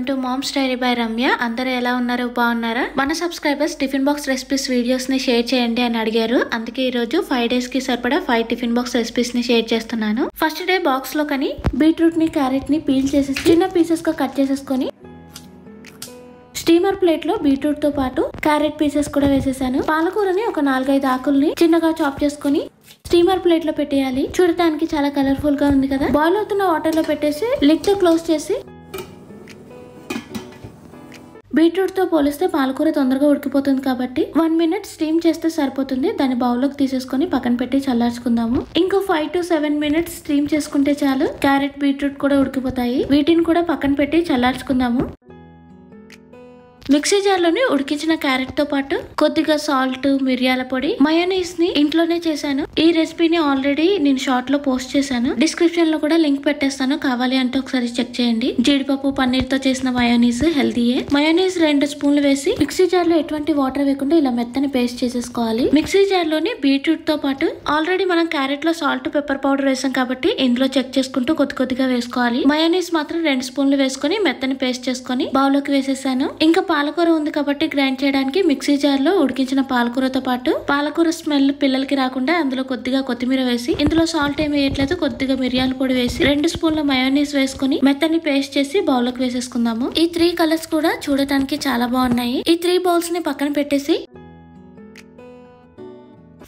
Welcome to mom's diary by Ramya. అందరూ ఎలా ఉన్నారు? బాగున్నారా? మన subscribers tiffin box recipes videos ని షేర్ చేయండి అని అడిగారు. అందుకే ఈ రోజు 5 days కి సరిపడా 5 టిఫిన్ బాక్స్ రెసిపీస్ ని షేర్ చేస్తున్నాను. ఫస్ట్ డే బాక్స్ లో కని బీట్రూట్ ని క్యారెట్ ని పీల్ చేసేసి చిన్న పీసెస్ గా కట్ చేసేసుకొని స్టీమర్ ప్లేట్ లో బీట్రూట్ తో పాటు క్యారెట్ పీసెస్ కూడా వేసేసాను. పాలకూరని ఒక 4-5 ఆకుల్ని చిన్నగా చాప్ చేసుకుని స్టీమర్ ప్లేట్ లో పెట్టేయాలి. చూడటానికి చాలా కలర్ఫుల్ గా ఉంది కదా. బాయిల్ అవుతున్న వాటర్ లో పెట్టేసి లిడ్ తో క్లోజ్ చేసి బీట్రూట్ తో పోలిస్తే పాలకూర తొందరగా ఉడికిపోతుంది కాబట్టి 1 minute స్టీమ్ చేస్తే సరిపోతుంది. దాన్ని బౌల్లోకి తీసేసుకొని పక్కన పెట్టి చల్లార్చుకుందాము. ఇంకో 5 to 7 minutes స్టీమ్ చేసుకుంటే చాలు. క్యారెట్ బీట్రూట్ కూడా ఉడికిపోతాయి. వీటిని కూడా పక్కన పెట్టి చల్లార్చుకుందాము. మిక్సీ జార్ లోని ఉడికించిన క్యారెట్ తో పాటు కొద్దిగా సాల్ట్, మిరియాల పొడి, మయోనైస్ ని ఇంట్లోనే చేశాను. ఈ రెసిపీని ఆల్రెడీ నేను షార్ట్ లో పోస్ట్ చేశాను. డిస్క్రిప్షన్ లో కూడా లింక్ పెట్టేస్తాను, కావాలి అంటే ఒకసారి చెక్ చేయండి. జీడిపప్పు, పన్నీర్ తో చేసిన మయోనైస్ హెల్తీయే. మయోనైస్ 2 స్పూన్లు వేసి మిక్సీ జార్ లో ఎటువంటి వాటర్ వేయకుండా ఇలా మెత్తని పేస్ట్ చేసేసుకోవాలి. మిక్సీ జార్ లోని బీట్రూట్ తో పాటు ఆల్రెడీ మనం క్యారెట్ లో సాల్ట్, పెప్పర్ పౌడర్ వేసాం కాబట్టి ఇందులో చెక్ చేసుకుంటూ కొద్దిగా వేసుకోవాలి. మయోనైస్ మాత్రం 2 స్పూన్లు వేసుకొని మెత్తని పేస్ట్ చేసుకొని బౌల్లోకి వేసేసాను. ఇంకా పాలకూర ఉంది కాబట్టి గ్రైండ్ చేయడానికి మిక్సీ జార్ లో ఉడికించిన పాలకూరతో పాటు పాలకూర స్మెల్ పిల్లలకి రాకుండా అందులో కొద్దిగా కొత్తిమీర వేసి, ఇందులో సాల్ట్ ఏమి వేయట్లేదు, కొద్దిగా మిరియాల పొడి వేసి 2 స్పూన్ల మయోనైస్ వేసుకుని మెత్తని పేస్ట్ చేసి బౌల్లోకి వేసేసుకుందాము. ఈ 3 కలర్స్ కూడా చూడటానికి చాలా బాగున్నాయి. ఈ 3 బౌల్స్ ని పక్కన పెట్టేసి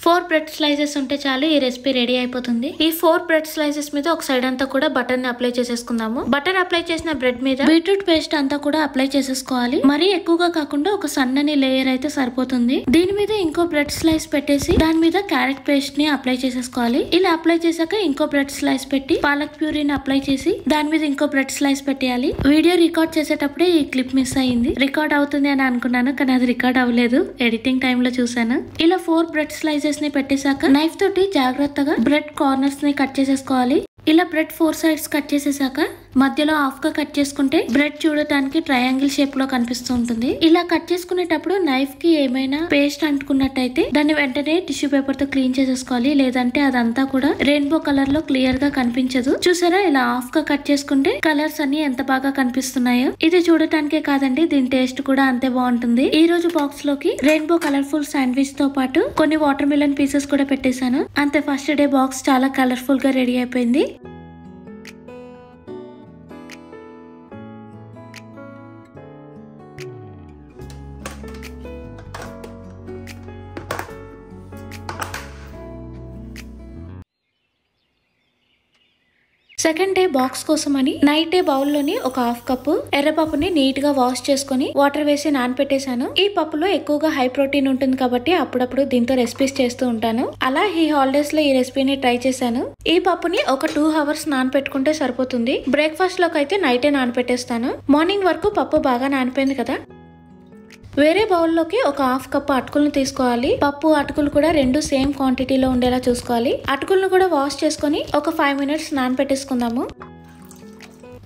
4 బ్రెడ్ స్లైసెస్ ఉంటే చాలు, ఈ రెసిపీ రెడీ అయిపోతుంది. ఈ 4 బ్రెడ్ స్లైసెస్ మీద ఒక సైడ్ అంతా కూడా బటర్ ని అప్లై చేసేసుకుందాము. బటర్ అప్లై చేసిన బ్రెడ్ మీద బీట్రూట్ పేస్ట్ అంతా కూడా అప్లై చేసేసుకోవాలి. మరీ ఎక్కువగా కాకుండా ఒక సన్నని లేయర్ అయితే సరిపోతుంది. దీని మీద ఇంకో బ్రెడ్ స్లైస్ పెట్టేసి దాని మీద క్యారెట్ పేస్ట్ ని అప్లై చేసేసుకోవాలి. ఇలా అప్లై చేశాక ఇంకో బ్రెడ్ స్లైస్ పెట్టి పాలక్ ప్యూరీని అప్లై చేసి దాని మీద ఇంకో బ్రెడ్ స్లైస్ పెట్టేయాలి. వీడియో రికార్డ్ చేసేటప్పుడే ఈ క్లిప్ మిస్ అయ్యింది. రికార్డ్ అవుతుంది అని అనుకున్నాను, కానీ అది రికార్డ్ అవ్వలేదు. ఎడిటింగ్ టైమ్ లో చూసాను. ఇలా 4 బ్రెడ్ స్లైసెస్ ని పెట్టేశాక నైఫ్ తోటి జాగ్రత్తగా బ్రెడ్ కార్నర్స్ ని కట్ చేసేసుకోవాలి. ఇలా బ్రెడ్ 4 sides కట్ చేసేసాక మధ్యలో హాఫ్ గా కట్ చేసుకుంటే బ్రెడ్ చూడటానికి ట్రయాంగిల్ షేప్ లో కనిపిస్తూ ఉంటుంది. ఇలా కట్ చేసుకునేటప్పుడు నైఫ్ కి ఏమైనా పేస్ట్ అంటుకున్నట్టయితే దాన్ని వెంటనే టిష్యూ పేపర్ తో క్లీన్ చేసేసుకోవాలి. లేదంటే అదంతా కూడా రెయిన్బో కలర్ లో క్లియర్ గా కనిపించదు. చూసారా, ఇలా హాఫ్ గా కట్ చేసుకుంటే కలర్స్ అన్ని ఎంత బాగా కనిపిస్తున్నాయో. ఇది చూడటానికే కాదండి, దీని టేస్ట్ కూడా అంతే బాగుంటుంది. ఈ రోజు బాక్స్ లోకి రెయిన్బో కలర్ఫుల్ శాండ్విచ్ తో పాటు కొన్ని వాటర్ మిలన్ పీసెస్ కూడా పెట్టేశాను. అంతే, ఫస్ట్ డే బాక్స్ చాలా కలర్ఫుల్ గా రెడీ అయిపోయింది. సెకండ్ డే బాక్స్ కోసం అని నైట్ బౌల్లోని ఒక 1/2 కప్పు ఎర్రపప్పుని నీట్ గా వాష్ చేసుకుని వాటర్ వేసి నానపెట్టేశాను. ఈ పప్పులో ఎక్కువగా హై ప్రోటీన్ ఉంటుంది కాబట్టి అప్పుడప్పుడు దీంతో రెసిపీస్ చేస్తూ ఉంటాను. అలా ఈ హాలిడేస్ లో ఈ రెసిపీని ట్రై చేశాను. ఈ పప్పుని ఒక 2 hours నానపెట్టుకుంటే సరిపోతుంది. బ్రేక్ఫాస్ట్ లోకి అయితే నైటే నానపెట్టేస్తాను. మార్నింగ్ వరకు పప్పు బాగా నానిపోయింది కదా. వేరే బౌల్లోకి ఒక 1/2 కప్పు అటుకులను తీసుకోవాలి. పప్పు, అటుకులు కూడా 2 సేమ్ క్వాంటిటీలో ఉండేలా చూసుకోవాలి. అటుకులను కూడా వాష్ చేసుకొని ఒక 5 minutes నానపెట్టేసుకుందాము.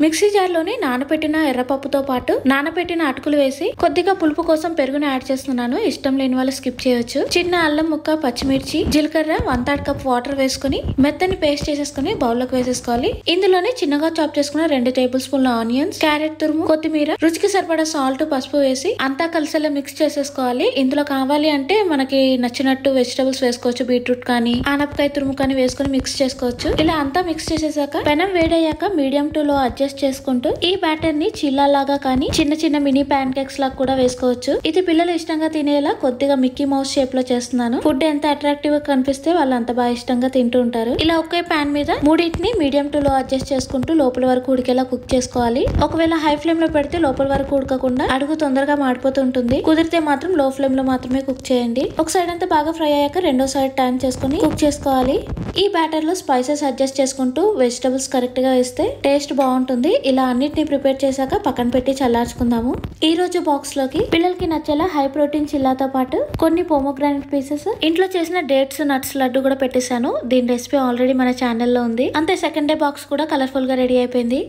మిక్సీ జార్ లోని నానపెట్టిన ఎర్రపప్పుతో పాటు నానపెట్టిన అటుకులు వేసి కొద్దిగా పులుపు కోసం పెరుగును యాడ్ చేస్తున్నాను. ఇష్టం లేని వాళ్ళు స్కిప్ చేయొచ్చు. చిన్న అల్లం ముక్క, పచ్చిమిర్చి, జీలకర్ర 1/3 కప్ వాటర్ వేసుకుని మెత్తని పేస్ట్ చేసేసుకుని బౌల్లోకి వేసేసుకోవాలి. ఇందులోనే చిన్నగా చాప్ చేసుకున్న 2 tablespoons ఆనియన్స్, క్యారెట్ తురుము, కొత్తిమీర, రుచికి సరిపడా సాల్ట్, పసుపు వేసి అంతా కలిసేలా మిక్స్ చేసేసుకోవాలి. ఇందులో కావాలి అంటే మనకి నచ్చినట్టు వెజిటబుల్స్ వేసుకోవచ్చు. బీట్రూట్ కానీ ఆనపకాయ తురుము కానీ వేసుకుని మిక్స్ చేసుకోవచ్చు. ఇలా అంతా మిక్స్ చేసేసాక పెనం వేడయ్యాక మీడియం టు లో అడ్జస్ట్ చేసుకుంటూ ఈ బ్యాటర్ ని చిల్లాలాగా కానీ చిన్న మినీ ప్యాన్ కేక్స్ లాగా కూడా వేసుకోవచ్చు. ఇది పిల్లలు ఇష్టంగా తినేలా కొద్దిగా మిక్కీ మౌస్ షేప్ లో చేస్తున్నాను. ఫుడ్ ఎంత అట్రాక్టివ్ గా కనిపిస్తే వాళ్ళు అంత బాగా ఇష్టంగా తింటూ ఉంటారు. ఇలా ఒకే ప్యాన్ మీద మూడింటిని మీడియం టు లో అడ్జస్ట్ చేసుకుంటూ లోపల వరకు ఉడికేలా కుక్ చేసుకోవాలి. ఒకవేళ హై ఫ్లేమ్ లో పెడితే లోపల వరకు ఉడకకుండా అడుగు తొందరగా మాడిపోతుంటుంది. కుదిరితే మాత్రం లో ఫ్లేమ్ లో మాత్రమే కుక్ చేయండి. ఒక సైడ్ అంతా బాగా ఫ్రై అయ్యాక రెండో సైడ్ టర్న్ చేసుకుని కుక్ చేసుకోవాలి. ఈ బ్యాటర్ లో స్పైసెస్ అడ్జస్ట్ చేసుకుంటూ వెజిటబుల్స్ కరెక్ట్ గా వేస్తే టేస్ట్ బాగుంటుంది. ఇలా అన్నిటిని ప్రిపేర్ చేశాక పక్కన పెట్టి చల్లార్చుకుందాము. ఈ రోజు బాక్స్ లోకి పిల్లలకి నచ్చేలా హై ప్రోటీన్ చిల్లాతో పాటు కొన్ని పోమోగ్రానైట్ పీసెస్, ఇంట్లో చేసిన డేట్స్, నట్స్ లడ్డు కూడా పెట్టేశాను. దీని రెసిపీ ఆల్రెడీ మన ఛానల్లో ఉంది. అంతే, సెకండ్ డే బాక్స్ కూడా కలర్ఫుల్ గా రెడీ అయిపోయింది.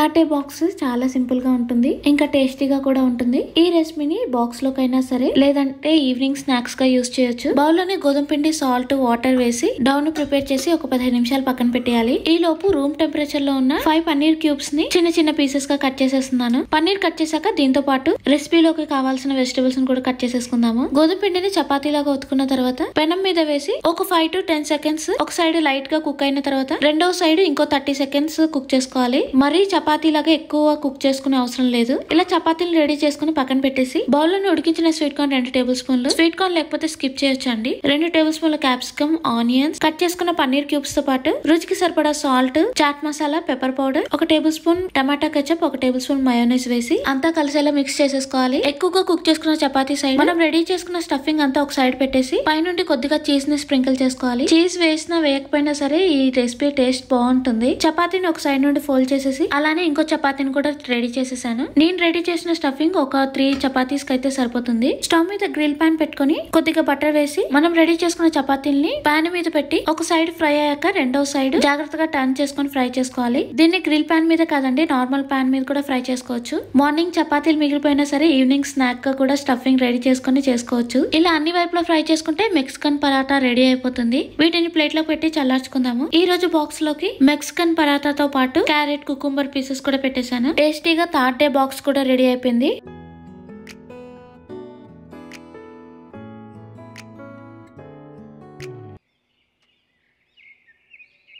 థర్డ్ డే బాక్స్ చాలా సింపుల్ గా ఉంటుంది, ఇంకా టేస్టీగా కూడా ఉంటుంది. ఈ రెసిపీని బాక్స్ లోకైనా సరే లేదంటే ఈవినింగ్ స్నాక్స్ గా యూజ్ చేయొచ్చు. బౌల్ లోని గోధుమ పిండి, సాల్ట్, వాటర్ వేసి డౌన్ ప్రిపేర్ చేసి ఒక 15 నిమిషాలు పక్కన పెట్టేయాలి. ఈ లోపు రూమ్ టెంపరేచర్ లో ఉన్న 5 పన్నీర్ క్యూబ్స్ ని చిన్న చిన్న పీసెస్ గా కట్ చేసేస్తున్నాను. పన్నీర్ కట్ చేశాక దీంతో పాటు రెసిపీలోకి కావాల్సిన వెజిటబుల్స్ ని కూడా కట్ చేసేసుకుందాము. గోధుమ పిండిని చపాతీలాగా ఒత్తుకున్న తర్వాత పెనం మీద వేసి ఒక 5 to 10 సెకండ్స్ ఒక సైడ్ లైట్ గా కుక్ అయిన తర్వాత రెండో సైడ్ ఇంకో 30 సెకండ్స్ కుక్ చేసుకోవాలి. మరీ చపాతీలాగా ఎక్కువ కుక్ చేసుకునే అవసరం లేదు. ఇలా చపాతీలు రెడీ చేసుకుని పక్కన పెట్టేసి బౌల్ లోని ఉడికించిన స్వీట్ కార్న్ 2 టేబుల్ స్పూన్లు, స్వీట్ కార్న్ లేకపోతే స్కిప్ చేయొచ్చు అండి. 2 టేబుల్ స్పూన్ల క్యాప్సికమ్, ఆనియన్స్, కట్ చేసుకున్న పన్నీర్ క్యూబ్స్ తో పాటు రుచికి సరిపడా salt, chaat masala, pepper powder, 1 tablespoon tomato ketchup, 1 tablespoon mayonnaise వేసి అంతా కలిసేలా మిక్స్ చేసేసుకోవాలి. ఎక్కువగా కుక్ చేసుకున్న చపాతీ సైడ్ మనం రెడీ చేసుకున్న స్టఫింగ్ అంతా ఒక సైడ్ పెట్టేసి పైనుండి కొద్దిగా చీజ్ ని స్ప్రింకిల్ చేసుకోవాలి. చీజ్ వేసినా వేయకపోయినా సరే ఈ రెసిపీ టేస్ట్ బాగుంటుంది. చపాతీని ఒక సైడ్ నుండి ఫోల్డ్ చేసేసి అలానే ఇంకో చపాతీని కూడా రెడీ చేసేసాను. నేను రెడీ చేసిన స్టఫింగ్ ఒక 3 చపాతీస్ కి అయితే సరిపోతుంది. స్టవ్ మీద గ్రిల్ పాన్ పెట్టుకుని కొద్దిగా బటర్ వేసి మనం రెడీ చేసుకున్న చపాతీల్ని పాన్ మీద పెట్టి ఒక సైడ్ ఫ్రై అయ్యాక రెండో సైడ్ జాగ్రత్తగా టర్న్ చేసుకుని ఫ్రై చేసుకోవాలి. దీన్ని గ్రిల్ పాన్ మీద కాదండి, నార్మల్ పాన్ మీద కూడా ఫ్రై చేసుకోవచ్చు. మార్నింగ్ చపాతీలు మిగిలిపోయినా సరే ఈవినింగ్ స్నాక్ గా కూడా స్టఫింగ్ రెడీ చేసుకుని చేసుకోవచ్చు. ఇలా అన్ని వైపులా ఫ్రై చేసుకుంటే మెక్సికన్ పరాటా రెడీ అయిపోతుంది. వీటిని ప్లేట్ లో పెట్టి చల్లార్చుకుందాము. ఈ రోజు బాక్స్ లోకి మెక్సికన్ పరాటాతో పాటు క్యారెట్, కుకుంబర్ పీసెస్ కూడా పెట్టేశాను. టేస్టీగా థర్డ్ డే బాక్స్ కూడా రెడీ అయిపోయింది.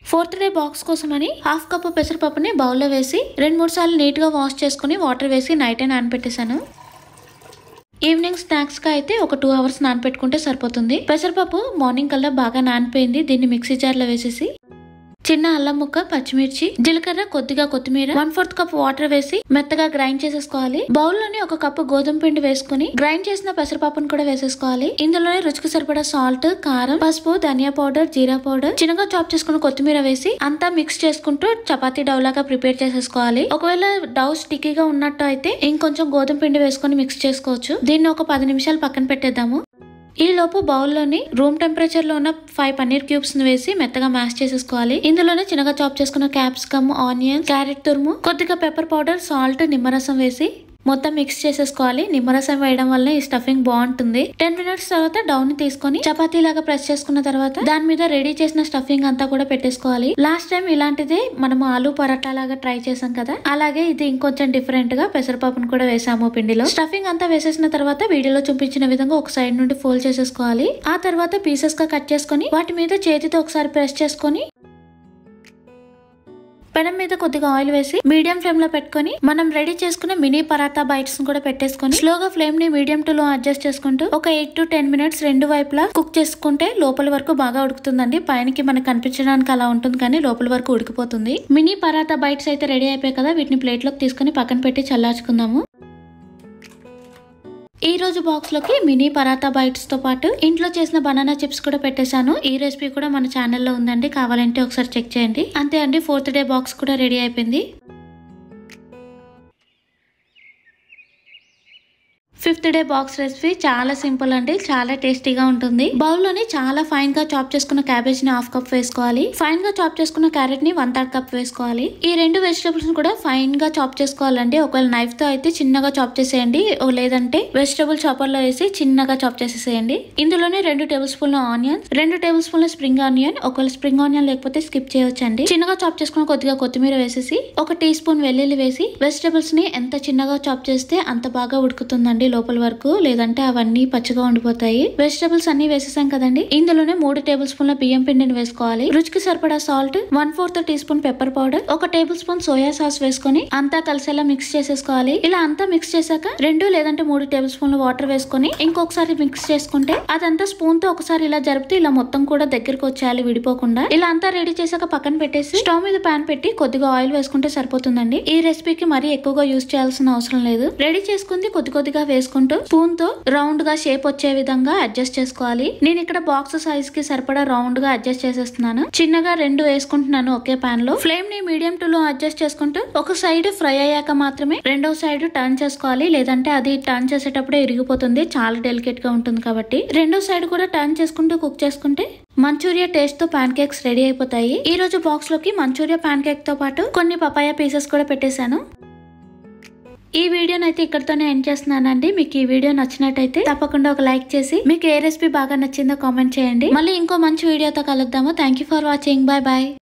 ఫోర్త్ డే బాక్స్ కోసమని 1/2 కప్పు పెసరపప్పుని బౌల్లో వేసి 2-3 సార్లు నీట్ గా వాష్ చేసుకుని వాటర్ వేసి నైట్ నానబెట్టేశాను. ఈవినింగ్ స్నాక్స్ గా అయితే ఒక 2 అవర్స్ నానబెట్టుకుంటే సరిపోతుంది. పెసరపప్పు మార్నింగ్ కల్లా బాగా నానిపోయింది. దీన్ని మిక్సీ జార్ లో వేసేసి చిన్న అల్లం ముక్క, పచ్చిమిర్చి, జీలకర్ర, కొద్దిగా కొత్తిమీర, 1/4 కప్ వాటర్ వేసి మెత్తగా గ్రైండ్ చేసేసుకోవాలి. బౌల్ లోని 1 కప్పు గోధుమ పిండి వేసుకుని గ్రైండ్ చేసిన పెసరపప్పును కూడా వేసేసుకోవాలి. ఇందులోనే రుచికి సరిపడా సాల్ట్, కారం, పసుపు, ధనియా పౌడర్, జీరా పౌడర్, చిన్నగా చాప్ చేసుకున్న కొత్తిమీర వేసి అంతా మిక్స్ చేసుకుంటూ చపాతీ డౌ లాగా ప్రిపేర్ చేసేసుకోవాలి. ఒకవేళ డౌ స్టిక్కీగా ఉన్నట్టు అయితే ఇంకొంచెం గోధుమ పిండి వేసుకుని మిక్స్ చేసుకోవచ్చు. దీన్ని ఒక 10 నిమిషాలు పక్కన పెట్టేద్దాము. ఈ లోపు బౌల్లోని రూమ్ టెంపరేచర్ లో ఉన్న 5 పన్నీర్ క్యూబ్స్ ని వేసి మెత్తగా మ్యాష్ చేసేసుకోవాలి. ఇందులోనే చిన్నగా చాప్ చేసుకున్న క్యాప్సికమ్, ఆనియన్, క్యారెట్ తురుము, కొద్దిగా పెప్పర్ పౌడర్, సాల్ట్, నిమ్మరసం వేసి మొత్తం మిక్స్ చేసేసుకోవాలి. నిమ్మరసం వేయడం వల్ల ఈ స్టఫింగ్ బాగుంటుంది. 10 మినిట్స్ తర్వాత డౌన్ ని తీసుకొని చపాతీ లాగా ప్రెస్ చేసుకున్న తర్వాత దాని మీద రెడీ చేసిన స్టఫింగ్ అంతా కూడా పెట్టేసుకోవాలి. లాస్ట్ టైం ఇలాంటిదే మనం ఆలూ పరాటా లాగా ట్రై చేసాం కదా, అలాగే ఇది ఇంకొంచెం డిఫరెంట్ గా పెసరపప్పును కూడా వేసాము పిండిలో. స్టఫింగ్ అంతా వేసేసిన తర్వాత వీడియోలో చూపించిన విధంగా ఒక సైడ్ నుండి ఫోల్డ్ చేసేసుకోవాలి. ఆ తర్వాత పీసెస్ గా కట్ చేసుకొని వాటి మీద చేతితో ఒకసారి ప్రెస్ చేసుకొని పెనం మీద కొద్దిగా ఆయిల్ వేసి మీడియం ఫ్లేమ్ లో పెట్టుకుని మనం రెడీ చేసుకున్న మినీ పరాటా బైట్స్ కూడా పెట్టేసుకొని స్లోగా ఫ్లేమ్ ని మీడియం టు లో అడ్జస్ట్ చేసుకుంటూ ఒక 8 to 10 మినిట్స్ రెండు వైపులా కుక్ చేసుకుంటే లోపల వరకు బాగా ఉడుకుతుందండి. పైనకి మనకు కనిపించడానికి అలా ఉంటుంది కానీ లోపల వరకు ఉడికిపోతుంది. మినీ పరాటా బైట్స్ అయితే రెడీ అయిపోయాయి కదా, వీటిని ప్లేట్ లోకి తీసుకుని పక్కన పెట్టి చల్లార్చుకుందాము. ఈ రోజు బాక్స్ లోకి మినీ పరాటా బైట్స్ తో పాటు ఇంట్లో చేసిన బనానా చిప్స్ కూడా పెట్టేశాను. ఈ రెసిపీ కూడా మన ఛానల్లో ఉందండి, కావాలంటే ఒకసారి చెక్ చేయండి. అంతే అండి, 4th డే బాక్స్ కూడా రెడీ అయిపోయింది. 5th డే బాక్స్ రెసిపీ చాలా సింపుల్ అండి, చాలా టేస్టీగా ఉంటుంది. బౌల్ లోని చాలా ఫైన్ గా చాప్ చేసుకున్న క్యాబేజ్ ని 1/2 కప్ వేసుకోవాలి. ఫైన్ గా చాప్ చేసుకున్న క్యారెట్ ని 1/3 కప్ వేసుకోవాలి. ఈ 2 వెజిటబుల్స్ కూడా ఫైన్ గా చాప్ చేసుకోవాలండి. ఒకవేళ నైఫ్ తో అయితే చిన్నగా చాప్ చేసేయండి, లేదంటే వెజిటబుల్ చాపర్ లో వేసి చిన్నగా చాప్ చేసేసేయండి. ఇందులోనే 2 టేబుల్ స్పూన్ల ఆనియన్స్, 2 టేబుల్ స్పూన్ల స్ప్రింగ్ ఆనియన్, ఒకవేళ స్ప్రింగ్ ఆనియన్ లేకపోతే స్కిప్ చేయొచ్చండి. చిన్నగా చాప్ చేసుకున్న కొద్దిగా కొత్తిమీర వేసేసి 1 టీ స్పూన్ వెల్లుల్లి వేసి వెజిటబుల్స్ ని ఎంత చిన్నగా చాప్ చేస్తే అంత బాగా ఉడుకుతుందండి లోపల వరకు, లేదంటే అవన్నీ పచ్చిగా ఉండిపోతాయి. వెజిటబుల్స్ అన్ని వేసేసాం కదండి, ఇందులోనే 3 టేబుల్ స్పూన్ల బియ్యం పిండిని వేసుకోవాలి. రుచికి సరిపడా salt, 1/4 teaspoon pepper powder, 1 tablespoon soya sauce వేసుకొని అంతా కలిసేలా మిక్స్ చేసేసుకోవాలి. ఇలా అంతా మిక్స్ చేశాక 2 లేదంటే 3 టేబుల్ స్పూన్ల వాటర్ వేసుకొని ఇంకొకసారి మిక్స్ చేసుకుంటే అదంతా స్పూన్ తో ఒకసారి ఇలా జరిపితే ఇలా మొత్తం కూడా దగ్గరకు వచ్చేయాలి విడిపోకుండా. ఇలా అంతా రెడీ చేశాక పక్కన పెట్టేసి స్టవ్ మీద పాన్ పెట్టి కొద్దిగా ఆయిల్ వేసుకుంటే సరిపోతుందండి. ఈ రెసిపీకి మరీ ఎక్కువగా యూజ్ చేయాల్సిన అవసరం లేదు. రెడీ చేసుకుంది కొద్ది కొద్దిగా వేసుకుంటే చేసుకుంటూ స్పూన్ తో రౌండ్ గా షేప్ వచ్చే విధంగా అడ్జస్ట్ చేసుకోవాలి. నేను ఇక్కడ బాక్స్ సైజ్ కి సరిపడా రౌండ్ గా అడ్జస్ట్ చేసేస్తున్నాను. చిన్నగా 2 వేసుకుంటున్నాను ఒకే పాన్ లో. ఫ్లేమ్ ని మీడియం టు లో అడ్జస్ట్ చేసుకుంటూ ఒక సైడ్ ఫ్రై అయ్యాక మాత్రమే రెండో సైడ్ టర్న్ చేసుకోవాలి. లేదంటే అది టర్న్ చేసేటప్పుడే ఇరిగిపోతుంది, చాలా డెలికేట్ గా ఉంటుంది కాబట్టి. రెండో సైడ్ కూడా టర్న్ చేసుకుంటూ కుక్ చేసుకుంటే మంచూరియా టేస్ట్ తో పాన్ కేక్స్ రెడీ అయిపోతాయి. ఈ రోజు బాక్స్ లోకి మంచూరియా పాన్ కేక్ తో పాటు కొన్ని పపాయ పీసెస్ కూడా పెట్టేశాను. ఈ వీడియోని అయితే ఇక్కడతోనే ఎండ్ చేస్తున్నానండి. మీకు ఈ వీడియో నచ్చినట్టయితే తప్పకుండా ఒక లైక్ చేసి మీకు ఏ రెసిపీ బాగా నచ్చిందో కామెంట్ చేయండి. మళ్ళీ ఇంకో మంచి వీడియోతో కలుద్దాము. Thank you for watching. Bye bye.